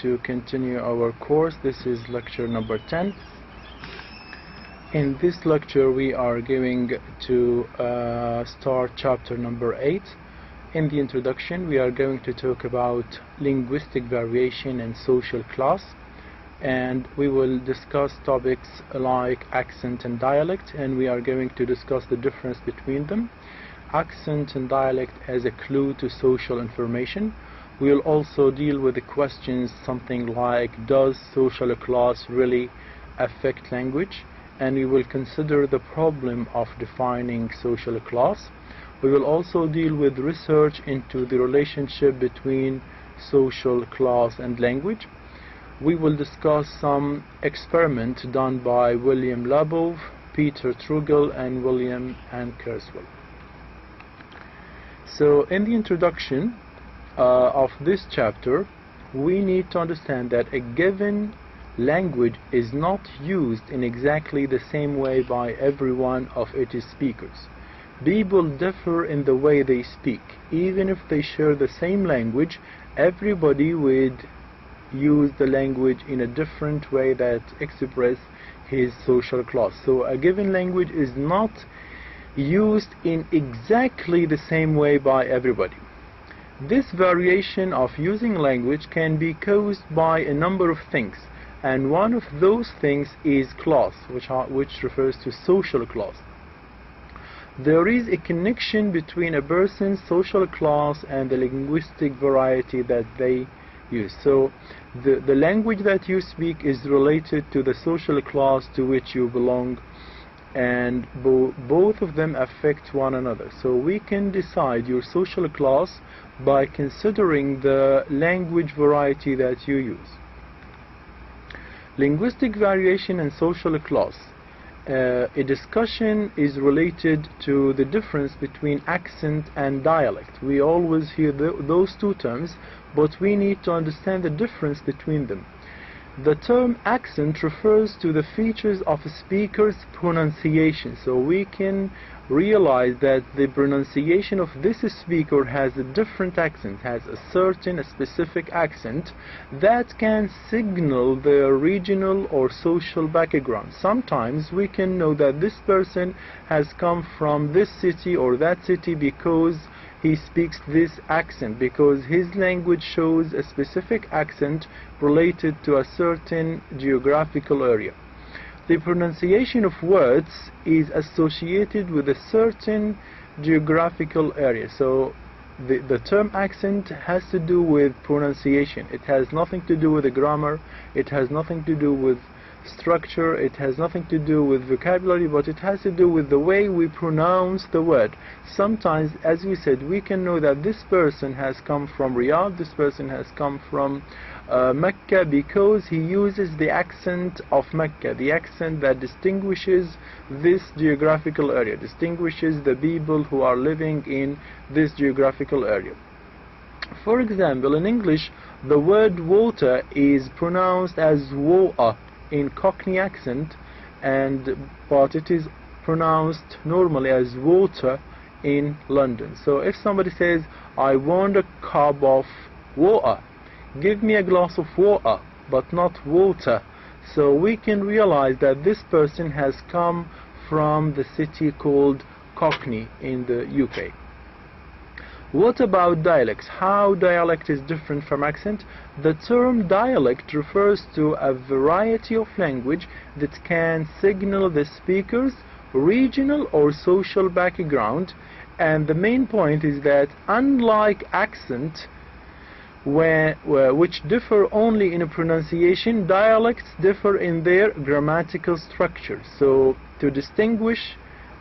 to continue our course. This is lecture number 10. In this lecture we are going to start chapter number 8. In the introduction we are going to talk about linguistic variation and social class, and we will discuss topics like accent and dialect, and we are going to discuss the difference between them. Accent and dialect as a clue to social information. We will also deal with the questions something like, does social class really affect language? And we will consider the problem of defining social class. We will also deal with research into the relationship between social class and language. We will discuss some experiment done by William Labov, Peter Trugel, and William and Kurzweil. So in the introduction of this chapter, we need to understand that a given language is not used in exactly the same way by every one of its speakers. People differ in the way they speak. Even if they share the same language, everybody would use the language in a different way that express his social class. So a given language is not used in exactly the same way by everybody. This variation of using language can be caused by a number of things, and one of those things is class, which refers to social class. There is a connection between a person's social class and the linguistic variety that they use. So the language that you speak is related to the social class to which you belong, and both of them affect one another. So we can decide your social class by considering the language variety that you use. Linguistic variation and social class. A discussion is related to the difference between accent and dialect. We always hear those two terms, but we need to understand the difference between them. The term accent refers to the features of a speaker's pronunciation. So we can realize that the pronunciation of this speaker has a different accent, has a specific accent that can signal their regional or social background. Sometimes we can know that this person has come from this city or that city because he speaks this accent, because his language shows a specific accent related to a certain geographical area. The pronunciation of words is associated with a certain geographical area. So the term accent has to do with pronunciation. It has nothing to do with the grammar, it has nothing to do with structure, it has nothing to do with vocabulary, but it has to do with the way we pronounce the word. Sometimes, as we said, we can know that this person has come from Riyadh, this person has come from Mecca, because he uses the accent of Mecca, the accent that distinguishes this geographical area, distinguishes the people who are living in this geographical area. For example, in English, the word water is pronounced as wa'a in Cockney accent, but it is pronounced normally as water in London. So if somebody says, I want a cup of water, give me a glass of water, but not water, so we can realize that this person has come from the city called Cockney in the UK. What about dialects? How dialect is different from accent? The term dialect refers to a variety of language that can signal the speaker's regional or social background, and the main point is that unlike accent, which differ only in pronunciation, dialects differ in their grammatical structure. So to distinguish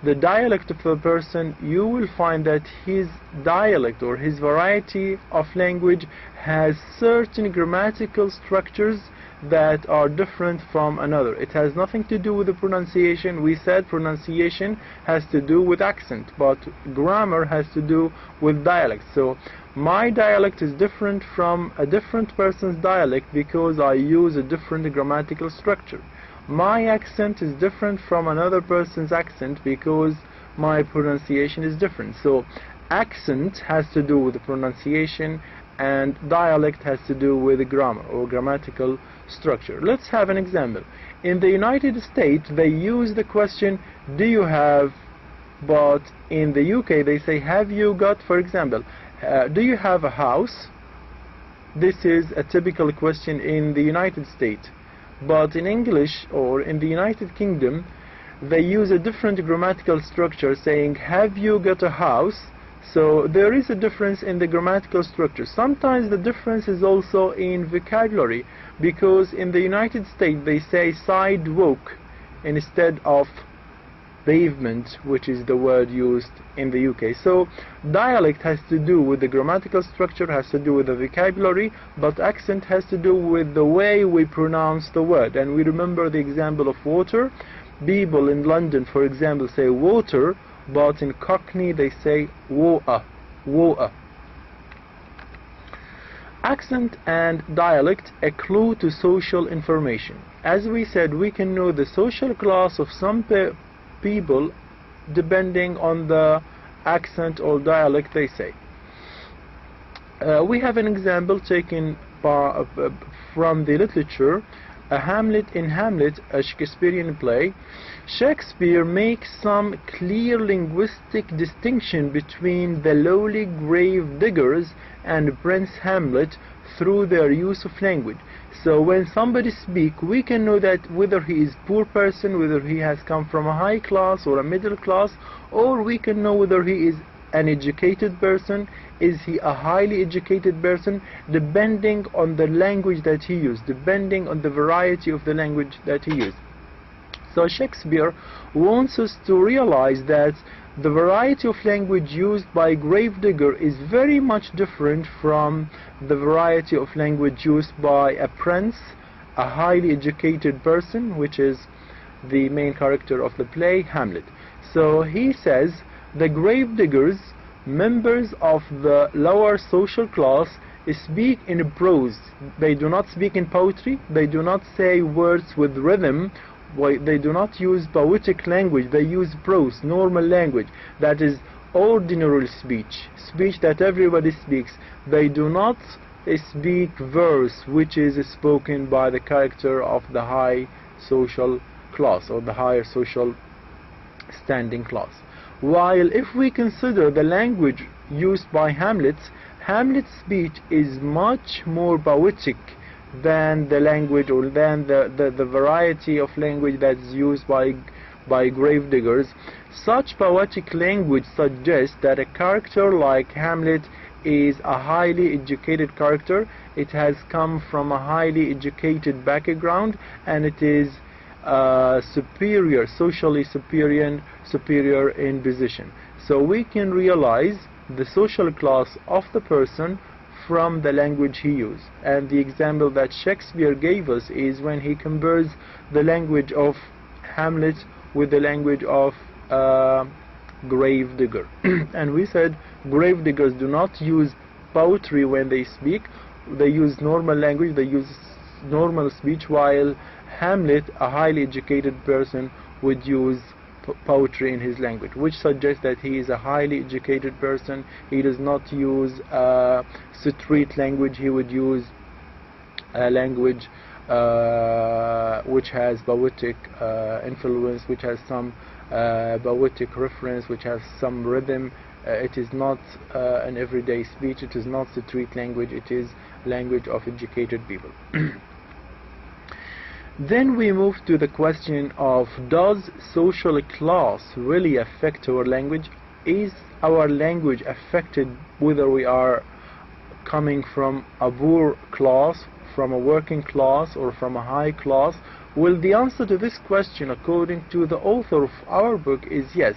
the dialect of a person, you will find that his dialect or his variety of language has certain grammatical structures that are different from another. It has nothing to do with the pronunciation. We said pronunciation has to do with accent, but grammar has to do with dialect. So my dialect is different from a different person's dialect because I use a different grammatical structure. My accent is different from another person's accent because my pronunciation is different. So accent has to do with the pronunciation, and dialect has to do with the grammar or grammatical structure. Let's have an example. In the United States, they use the question, do you have, but in the UK they say, have you got, for example, do you have a house? This is a typical question in the United States. But in English or in the United Kingdom, they use a different grammatical structure saying, have you got a house? So there is a difference in the grammatical structure. Sometimes the difference is also in vocabulary, because in the United States they say sidewalk instead of pavement, which is the word used in the UK. So dialect has to do with the grammatical structure, has to do with the vocabulary, but accent has to do with the way we pronounce the word. And we remember the example of water. People in London, for example, say water, but in Cockney they say water, water. Accent and dialect, a clue to social information. As we said, we can know the social class of some people depending on the accent or dialect they say. We have an example taken from the literature. In Hamlet, a Shakespearean play, Shakespeare makes some clear linguistic distinction between the lowly grave diggers and Prince Hamlet through their use of language. So when somebody speaks, we can know that whether he is a poor person, whether he has come from a high class or a middle class, or we can know whether he is an educated person, is he a highly educated person, depending on the language that he used, depending on the variety of the language that he used. So Shakespeare wants us to realize that the variety of language used by gravedigger is very much different from the variety of language used by a prince, a highly educated person, which is the main character of the play, Hamlet. So he says the gravediggers, members of the lower social class, speak in prose. They do not speak in poetry. They do not say words with rhythm. They do not use poetic language. They use prose, normal language, that is ordinary speech, speech that everybody speaks. They do not speak verse, which is spoken by the character of the high social class or the higher social standing class. While if we consider the language used by Hamlet's speech is much more poetic than the language or than the variety of language that's used by gravediggers. Such poetic language suggests that a character like Hamlet is a highly educated character. It has come from a highly educated background, and it is superior, socially superior in position. So we can realize the social class of the person from the language he used. And the example that Shakespeare gave us is when he compares the language of Hamlet with the language of gravedigger. And we said gravediggers do not use poetry when they speak. They use normal language, they use normal speech, while Hamlet, a highly educated person, would use poetry in his language, which suggests that he is a highly educated person. He does not use street language. He would use a language which has poetic influence, which has some poetic reference, which has some rhythm. It is not an everyday speech. It is not street language. It is language of educated people. Then we move to the question of, does social class really affect our language? Is our language affected whether we are coming from a poor class, from a working class, or from a high class? Well, the answer to this question, according to the author of our book, is yes.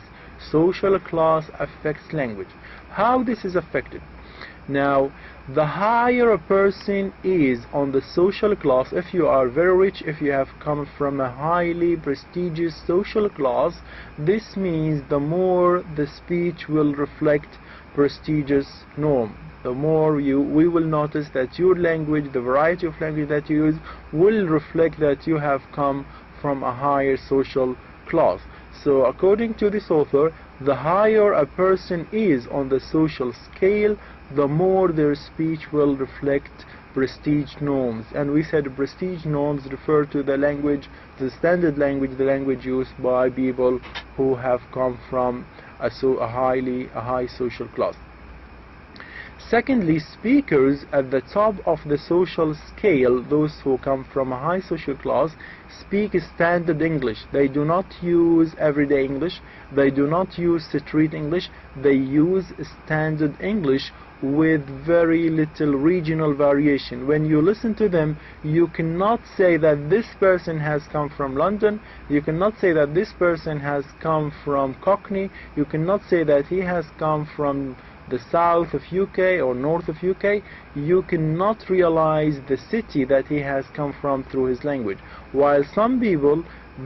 Social class affects language. How this is affected? Now, the higher a person is on the social class, if you are very rich, if you have come from a highly prestigious social class, this means the more the speech will reflect prestigious norm. The more we will notice that your language, the variety of language that you use, will reflect that you have come from a higher social class. So according to this author, The higher a person is on the social scale, the more their speech will reflect prestige norms. And we said prestige norms refer to the language, the standard language, the language used by people who have come from a high social class. Secondly, speakers at the top of the social scale, those who come from a high social class, speak standard English. They do not use everyday English, they do not use street English, they use standard English with very little regional variation. When you listen to them, you cannot say that this person has come from London, you cannot say that this person has come from Cockney, you cannot say that he has come from the south of UK or north of UK. You cannot realize the city that he has come from through his language. While some people,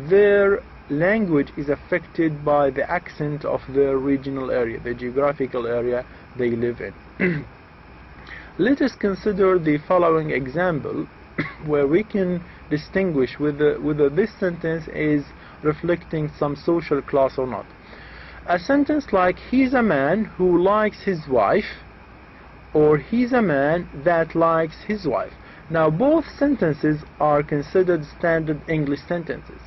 their language is affected by the accent of their regional area, the geographical area they live in. Let us consider the following example where we can distinguish whether this sentence is reflecting some social class or not. A sentence like, he's a man who likes his wife, or he's a man that likes his wife. Now both sentences are considered standard English sentences.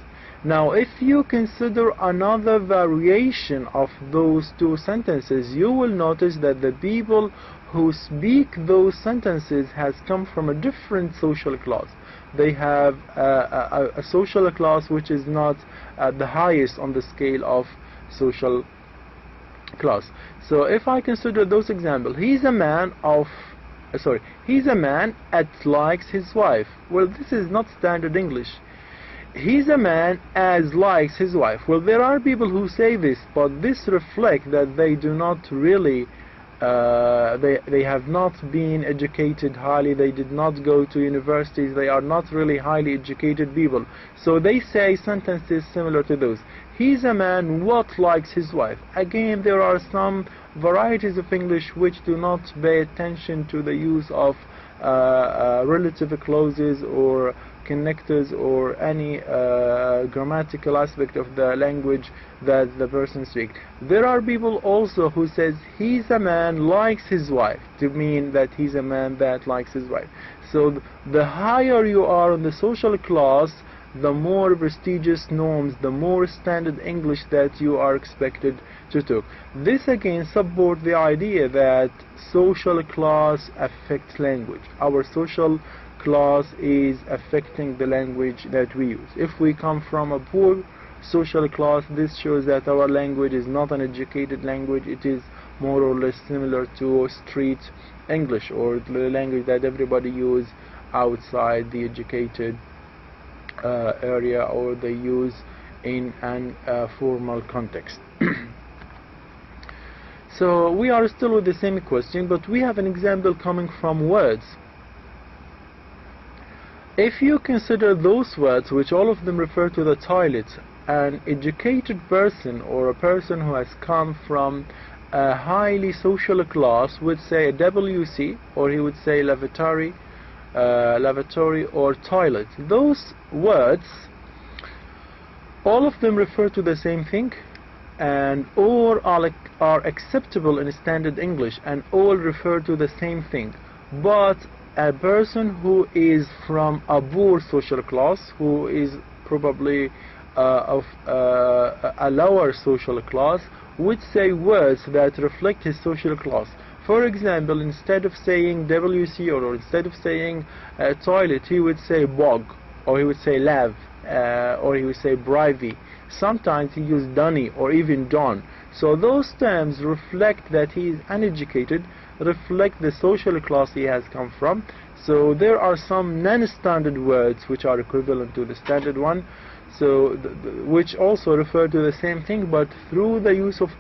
Now if you consider another variation of those two sentences, you will notice that the people who speak those sentences has come from a different social class. They have a social class which is not the highest on the scale of social class. So if I consider those examples, he's a man that likes his wife. Well, this is not standard English. He's a man as likes his wife. Well, there are people who say this, but this reflects that they do not really they have not been educated highly, they did not go to universities, they are not really highly educated people. So they say sentences similar to those. He's a man what likes his wife. Again, there are some varieties of English which do not pay attention to the use of relative clauses or connectors or any grammatical aspect of the language that the person speaks. There are people also who says he's a man likes his wife, to mean that he's a man that likes his wife. So the higher you are in the social class, the more prestigious norms, the more standard English that you are expected to talk. This again supports the idea that social class affects language. Our social class is affecting the language that we use. If we come from a poor social class, this shows that our language is not an educated language. It is more or less similar to street English, or the language that everybody uses outside the educated area, or they use in an formal context. So we are still with the same question, but we have an example coming from words. If you consider those words, which all of them refer to the toilet, an educated person or a person who has come from a highly social class would say a WC, or he would say lavatory or toilet. Those words, all of them refer to the same thing, and all are acceptable in standard English, and all refer to the same thing. But a person who is from a poor social class, who is probably of a lower social class, would say words that reflect his social class. For example, instead of saying WC or instead of saying toilet, he would say bog, or he would say lav, or he would say brivy. Sometimes he used dunny or even don. So those terms reflect that he is uneducated, reflect the social class he has come from. So there are some non-standard words which are equivalent to the standard one, so which also refer to the same thing, but through the use of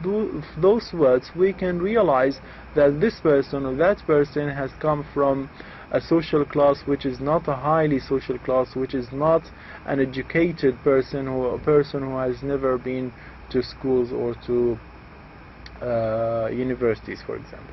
those words we can realize that this person or that person has come from a social class which is not a highly social class, which is not an educated person, or a person who has never been to schools or to universities, for example.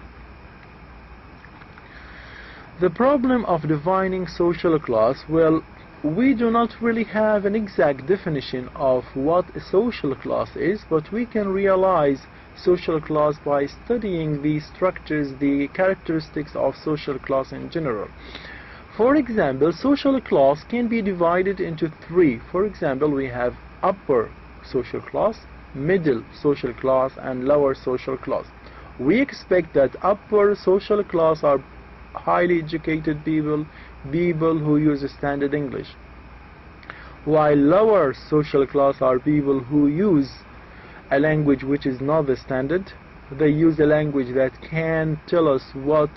The problem of defining social class, well, we do not really have an exact definition of what a social class is, but we can realize social class by studying the structures, the characteristics of social class in general. For example, social class can be divided into three. For example, we have upper social class, middle social class, and lower social class. We expect that upper social class are highly educated people, people who use standard English, while lower social class are people who use a language which is not the standard. They use a language that can tell us what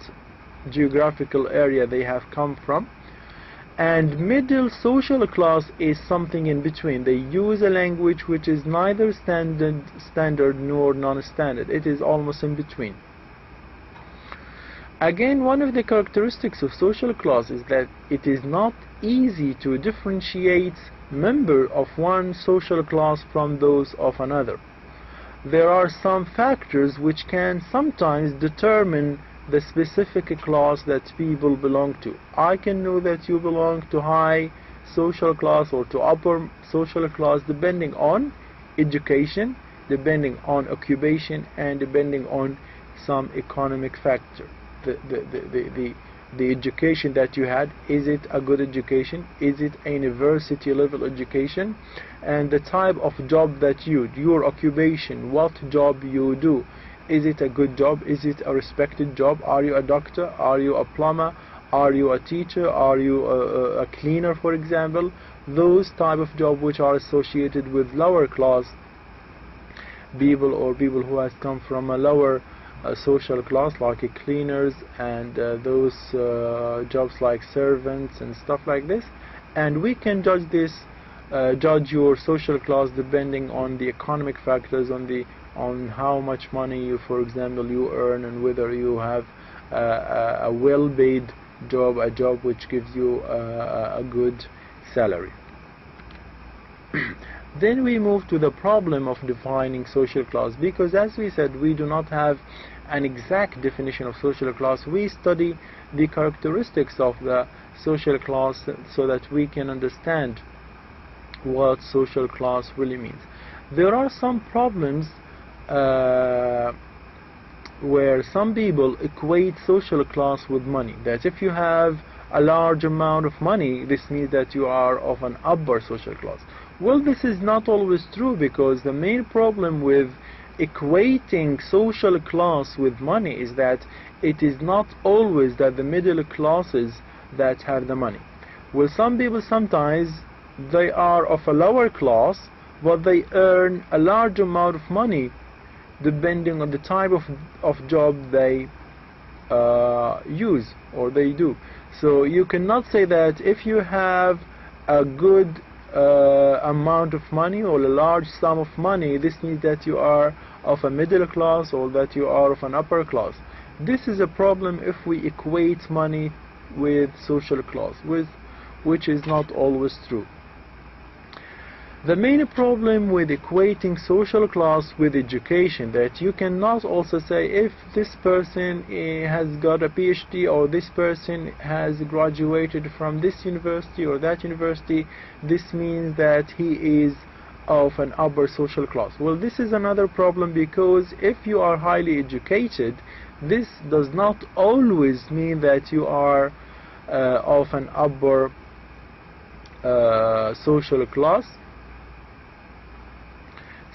geographical area they have come from. And middle social class is something in between. They use a language which is neither standard nor non-standard. It is almost in between. Again, one of the characteristics of social class is that it is not easy to differentiate members of one social class from those of another. There are some factors which can sometimes determine the specific class that people belong to. I can know that you belong to high social class or to upper social class depending on education, depending on occupation, and depending on some economic factor. The education that you had, is it a good education? Is it a university level education? And the type of job that your occupation, what job you do, is it a good job? Is it a respected job? Are you a doctor? Are you a plumber? Are you a teacher? Are you a cleaner, for example? Those type of jobs which are associated with lower class people, or people who has come from a lower social class, like cleaners and those jobs like servants and stuff like this. And we can judge this, judge your social class depending on the economic factors, on how much money you, for example, you earn, and whether you have a well-paid job, a job which gives you a good salary. Then we move to the problem of defining social class, because as we said, we do not have an exact definition of social class. We study the characteristics of the social class so that we can understand what social class really means. There are some problems where some people equate social class with money, that if you have a large amount of money, this means that you are of an upper social class. Well, this is not always true, because the main problem with equating social class with money is that it is not always that the middle classes that have the money. Well, some people sometimes they are of a lower class, but they earn a large amount of money depending on the type of job they use or they do. So you cannot say that if you have a good amount of money or a large sum of money, this means that you are of a middle class or that you are of an upper class. This is a problem if we equate money with social class, which is not always true. The main problem with equating social class with education, that you cannot also say if this person has got a PhD or this person has graduated from this university or that university, this means that he is of an upper social class. Well, this is another problem, because if you are highly educated, this does not always mean that you are of an upper social class.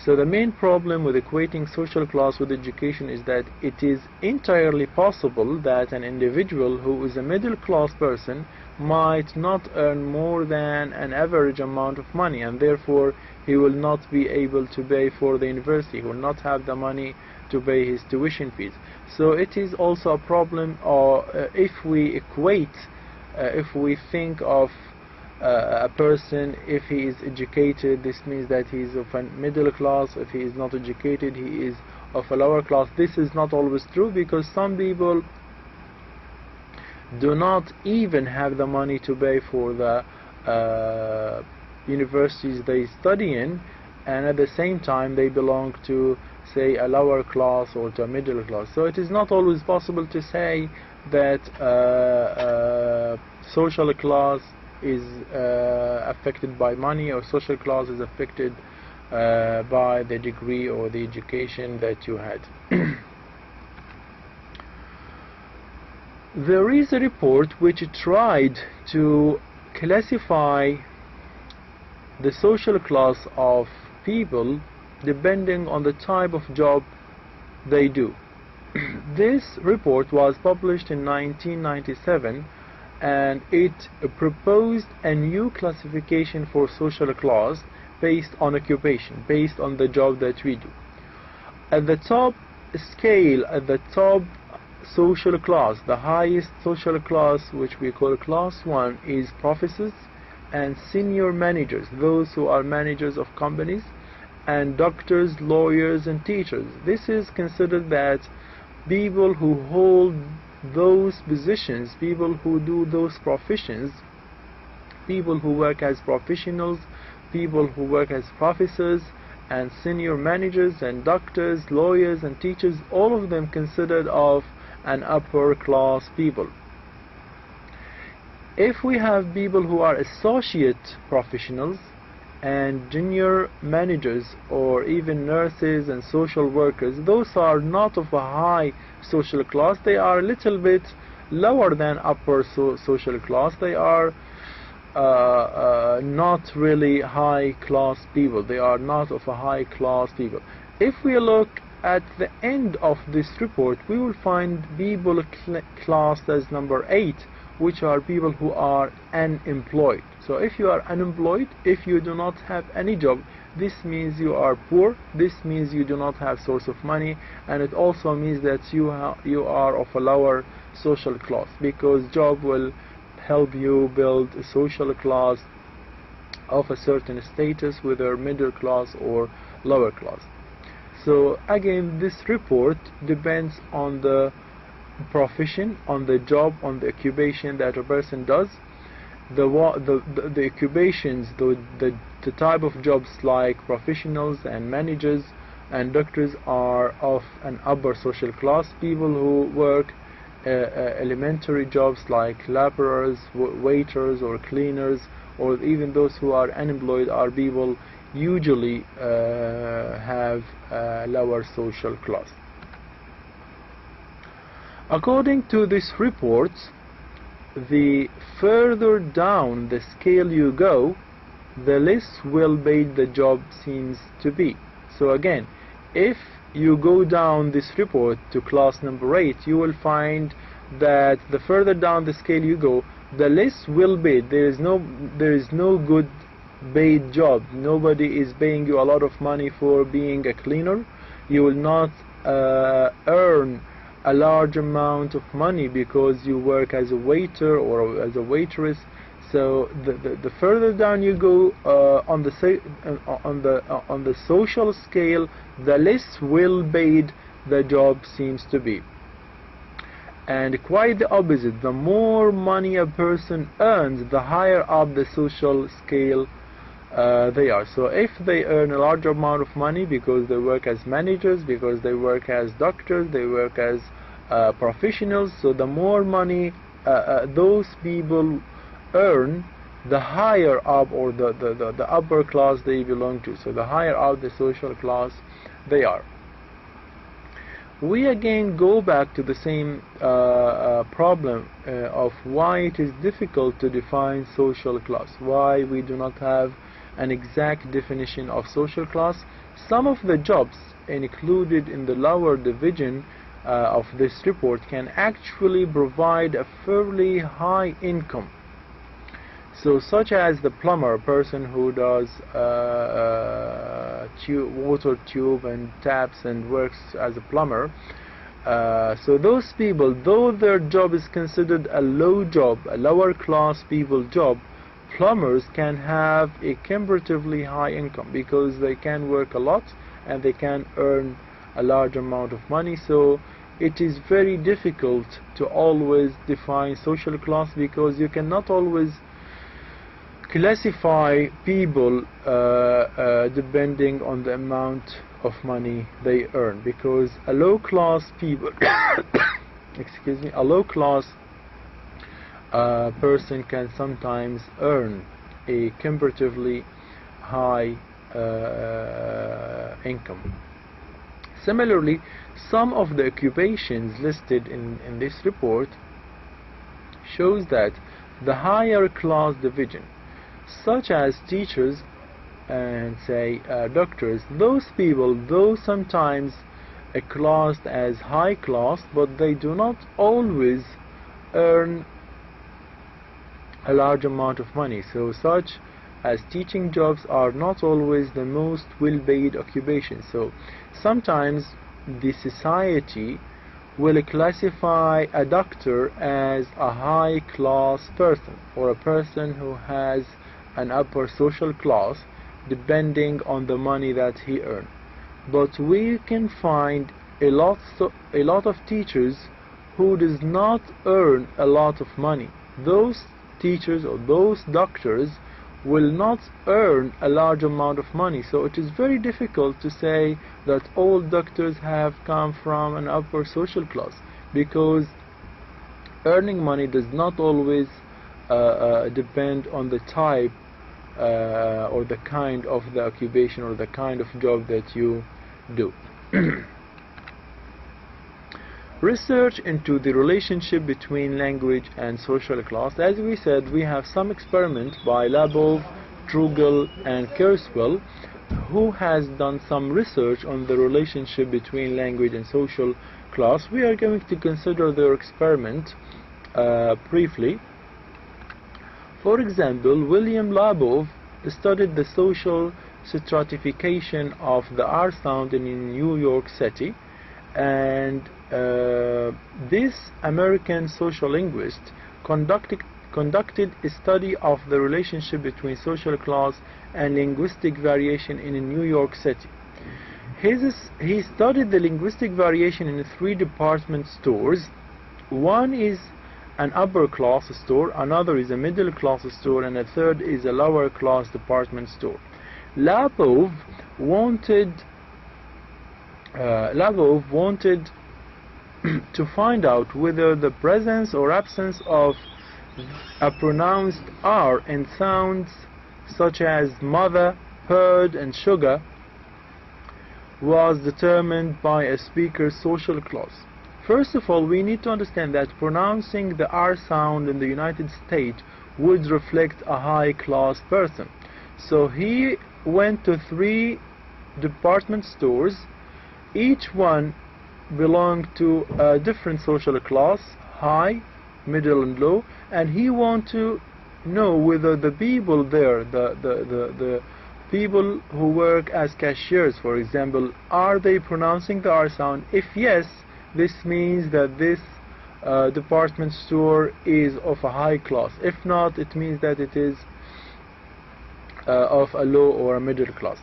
So the main problem with equating social class with education is that it is entirely possible that an individual who is a middle class person might not earn more than an average amount of money, and therefore he will not be able to pay for the university, he will not have the money to pay his tuition fees. So it is also a problem if we equate, if we think of a person, if he is educated, this means that he is of a middle class. If he is not educated, he is of a lower class. This is not always true, because some people do not even have the money to pay for the universities they study in, and at the same time they belong to, say, a lower class or to a middle class. So it is not always possible to say that social class is affected by money, or social class is affected by the degree or the education that you had. There is a report which tried to classify the social class of people depending on the type of job they do. This report was published in 1997, and it proposed a new classification for social class based on occupation, based on the job that we do. At the top scale, at the top social class, the highest social class, which we call class 1, is professors and senior managers, those who are managers of companies, and doctors, lawyers, and teachers. This is considered that people who hold those positions, people who do those professions, people who work as professionals, people who work as professors and senior managers and doctors, lawyers, and teachers, all of them considered of an upper class people. If we have people who are associate professionals and junior managers, or even nurses and social workers, those are not of a high social class. They are a little bit lower than upper social class. They are not really high class people. They are not of a high class people. If we look at the end of this report, we will find people classed as number 8, which are people who are unemployed. So if you are unemployed, if you do not have any job, this means you are poor, this means you do not have source of money, and it also means that you are of a lower social class, because job will help you build a social class of a certain status, whether middle class or lower class. So again, this report depends on the profession, on the job, on the occupation that a person does. The occupations, the type of jobs like professionals and managers and doctors are of an upper social class. People who work elementary jobs like laborers, waiters, or cleaners, or even those who are unemployed, are people usually have a lower social class. According to this report, the further down the scale you go, the less well paid the job seems to be. So again, if you go down this report to class number 8, you will find that the further down the scale you go, the less well paid. There is no good paid job. Nobody is paying you a lot of money for being a cleaner. You will not earn a large amount of money because you work as a waiter or as a waitress. So the further down you go on the social scale, the less well paid the job seems to be. And quite the opposite, the more money a person earns, the higher up the social scale they are. So if they earn a larger amount of money because they work as managers, because they work as doctors, they work as professionals, so the more money those people earn, the higher up, or the upper class they belong to. So the higher up the social class they are. We again go back to the same problem of why it is difficult to define social class, why we do not have an exact definition of social class. Some of the jobs included in the lower division of this report can actually provide a fairly high income. So such as the plumber, a person who does water tube and taps and works as a plumber. So those people, though their job is considered a low job, a lower class people job, plumbers can have a comparatively high income because they can work a lot and they can earn a large amount of money. So it is very difficult to always define social class, because you cannot always classify people depending on the amount of money they earn, because a low class people excuse me, a low class a person can sometimes earn a comparatively high income. Similarly, some of the occupations listed in this report shows that the higher class division, such as teachers and say doctors, those people, though sometimes classed as high class, but they do not always earn a large amount of money. So such as teaching jobs are not always the most well-paid occupation. So sometimes the society will classify a doctor as a high-class person, or a person who has an upper social class, depending on the money that he earns. But we can find a lot of teachers who does not earn a lot of money. Those teachers or those doctors will not earn a large amount of money. So it is very difficult to say that all doctors have come from an upper social class, because earning money does not always depend on the type or the kind of the occupation or the kind of job that you do. Research into the relationship between language and social class. As we said, we have some experiments by Labov, Trugel and Kurzweil, who has done some research on the relationship between language and social class. We are going to consider their experiment briefly. For example, William Labov studied the social stratification of the R sound in New York City, and this American sociolinguist conducted a study of the relationship between social class and linguistic variation in New York City. He studied the linguistic variation in 3 department stores. One is an upper class store, another is a middle class store, and a third is a lower class department store. Labov wanted to find out whether the presence or absence of a pronounced R in sounds such as mother, herd and sugar was determined by a speaker's social class. First of all, we need to understand that pronouncing the R sound in the United States would reflect a high-class person. So he went to 3 department stores. Each one belonged to a different social class, high, middle and low, and he wanted to know whether the people there, the people who work as cashiers, for example, are they pronouncing the R sound? If yes, this means that this department store is of a high class. If not, it means that it is of a low or a middle class.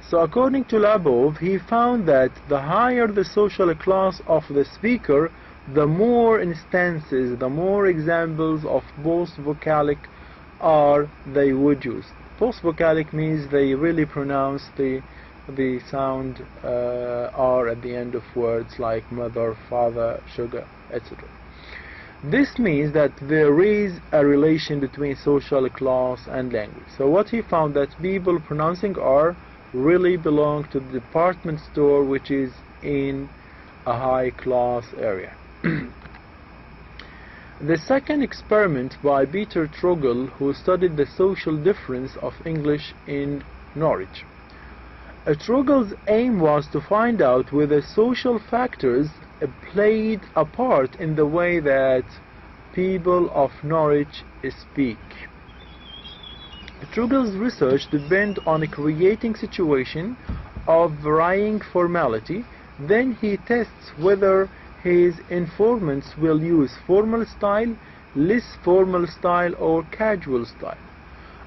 So according to Labov, he found that the higher the social class of the speaker, the more instances, the more examples of post-vocalic R they would use. Post-vocalic means they really pronounce the sound R at the end of words like mother, father, sugar, etc. This means that there is a relation between social class and language. So what he found, that people pronouncing R really belong to the department store which is in a high class area. The second experiment by Peter Trugel, who studied the social difference of English in Norwich. Trugel's aim was to find out whether social factors played a part in the way that people of Norwich speak. Trugel's research depends on creating situation of varying formality. Then he tests whether his informants will use formal style, less formal style or casual style.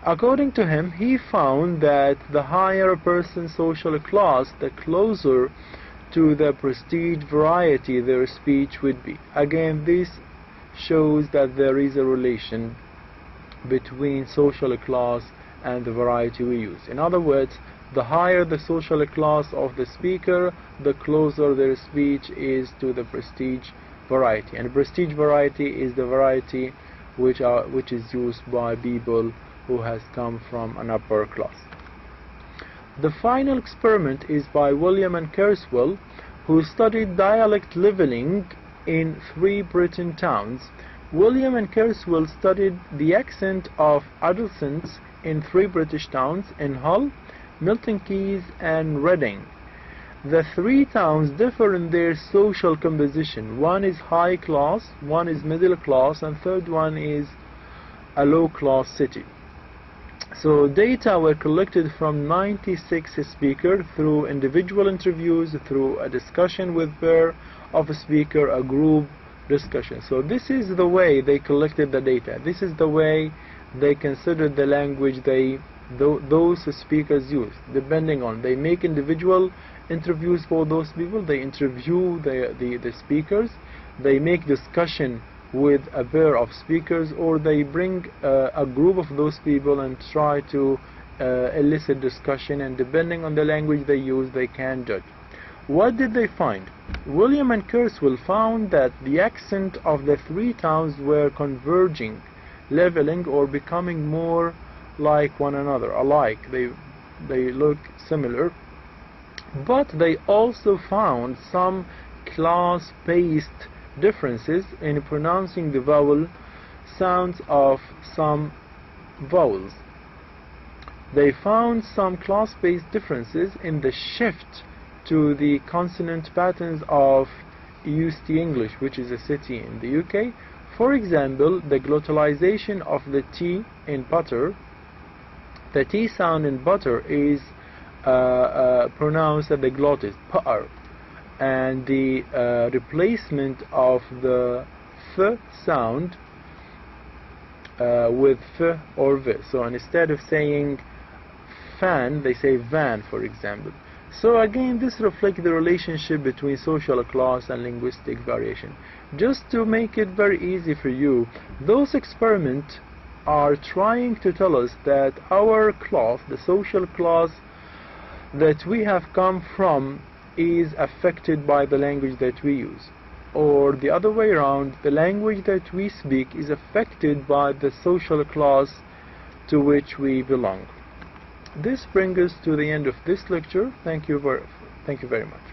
According to him, he found that the higher a person's social class, the closer to the prestige variety their speech would be. Again, this shows that there is a relation between social class and the variety we use. In other words, the higher the social class of the speaker, the closer their speech is to the prestige variety. And prestige variety is the variety which is used by people who has come from an upper class. The final experiment is by William and Kurzweil, who studied dialect leveling in 3 Britain towns. William and Kurzweil studied the accent of adolescents in 3 British towns, in Hull, Milton Keynes and Reading. The 3 towns differ in their social composition. One is high class, one is middle class, and third one is a low class city. So data were collected from 96 speakers through individual interviews, through a discussion with pair of a speaker, a group discussion. So this is the way they collected the data. This is the way they considered the language those speakers use. Depending on, they make individual interviews for those people, they interview the speakers, they make discussion with a pair of speakers, or they bring a group of those people and try to elicit discussion, and depending on the language they use, they can judge. What did they find? William and Kurzweil found that the accent of the 3 towns were converging, leveling, or becoming more like one another, alike. They look similar, but they also found some class-based differences in pronouncing the vowel sounds of some vowels. They found some class-based differences in the shift to the consonant patterns of UST English, which is a city in the UK. For example, the glottalization of the T in butter. The T sound in butter is pronounced at the glottis, butter, and the replacement of the F sound with F or V. So instead of saying fan, they say van, for example. So again, this reflects the relationship between social class and linguistic variation. Just to make it very easy for you, those experiments are trying to tell us that our class, the social class that we have come from, is affected by the language that we use, or the other way around, the language that we speak is affected by the social class to which we belong. This brings us to the end of this lecture. Thank you very much.